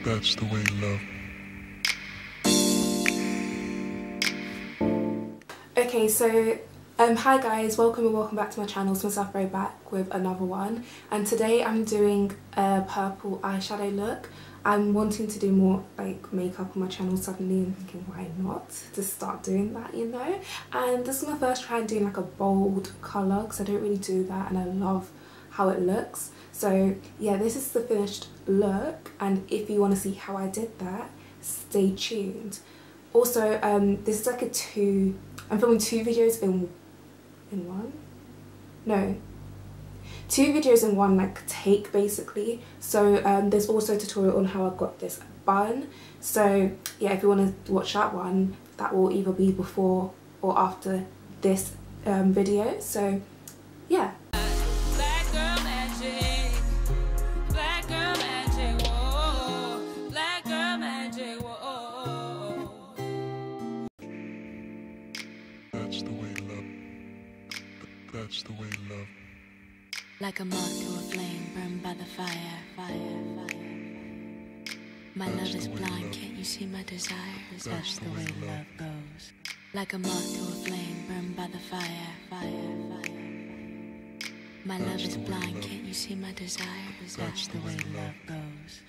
That's the way love. Okay, so hi guys, welcome back to my channel. It's miss.zafro back with another one, and today I'm doing a purple eyeshadow look. I'm wanting to do more like makeup on my channel suddenly and thinking why not just start doing that, you know. And this is my first try doing like a bold colour because I don't really do that and I love how it looks. So yeah, this is the finished look, and if you want to see how I did that, stay tuned. Also, this is like I'm filming two videos in one? No. Two videos in one like take basically. So there's also a tutorial on how I got this bun. So yeah, if you want to watch that one, that will either be before or after this video. So yeah. That's the way love. That's the way love. Like a moth to a flame burned by the fire, fire. My love is blind, can't you see my desire? That's the way love goes. Like a moth to a flame burned by the fire, fire. My love is blind, can't you see my desire? That's the way love goes.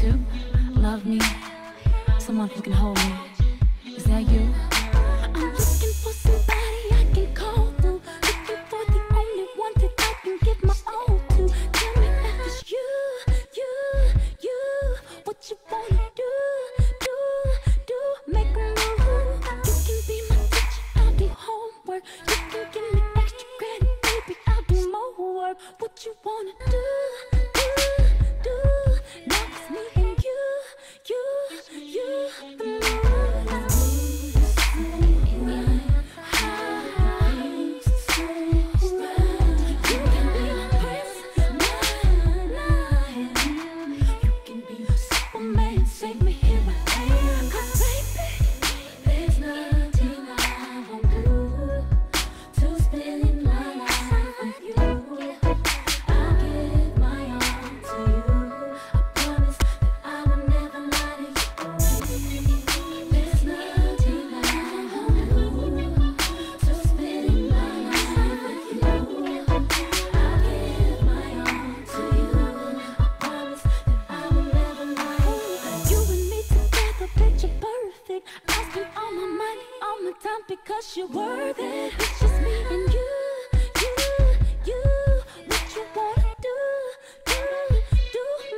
to love me, someone who can hold me. Is that you? I'm looking for somebody I can call through, looking for the only one that I can give my all to. Tell me if it's you, what you wanna do, make a move. You can be my teacher, I'll do homework. You can give me extra credit, baby, I'll do more work. What you wanna do. Now it's me and you, the mood is in my house. You can be my prince, you can be my Superman, save me here I am. 'Cause baby, there's nothing I won't do to spend my life with you. I'll give my all to you. I promise that I will never lie to you. There's nothing I won't do to spend my life with you. I'll give my all to you. I promise that I will never lie. You and me together, picture perfect. I spend all my money, all my time because you're worth it. It's just me and you. What you wanna do,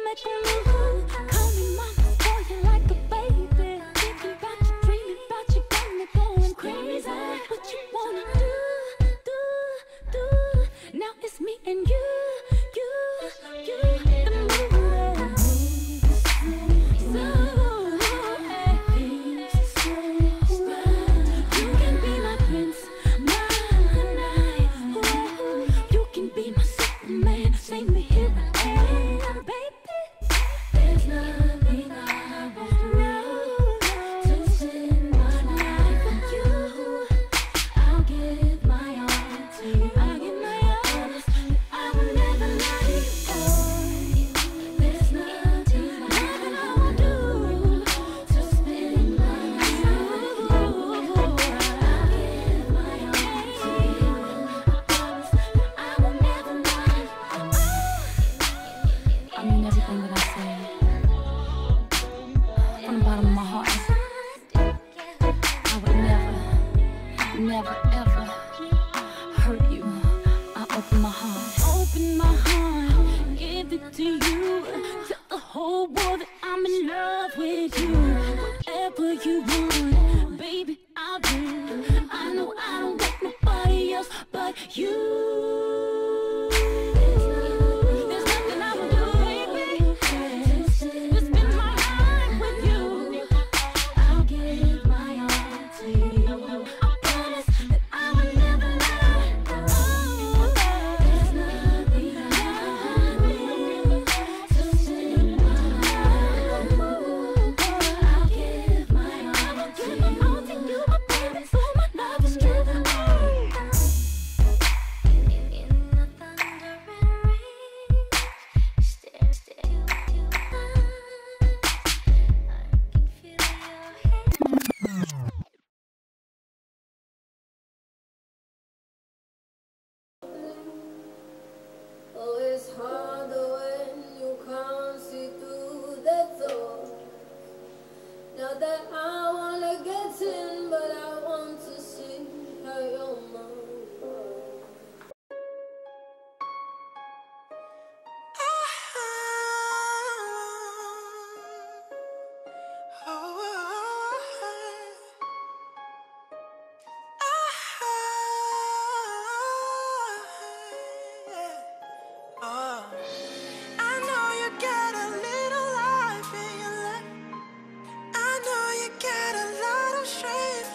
make a move. Call me mama, spoil you like a baby. Thinking about you, dreaming about you, got me going crazy. What you wanna do, now it's me and you, the mood. So, you can be my prince, my knight. You can be my Superman, save me here I am, baby. There's nothing I won't do to spend my life with you. I'll give my all to you. I'll give my all. I will never lie to you. There's nothing I won't do to spend my life with you. I'll give my all to you. I promise that I will never lie. I mean everything that I say from the bottom of my heart. I would never ever hurt you. I open my heart, give it to you. Tell the whole world that I'm in love with you. Whatever you want, baby, I'll do. I know I don't want nobody else but you. There's nothing I will do, baby, to spend my life with you. I'll give my all to you. I promise that I will never lie. Oh, there's nothing I will do to spend my life with you. I'll give my all to you, my baby, so my love is true. Oh, it's harder when you can't see through the door. Now that I wanna get in, but I want to see how you're mine. I know you got a little life in your life. I know you got a lot of strength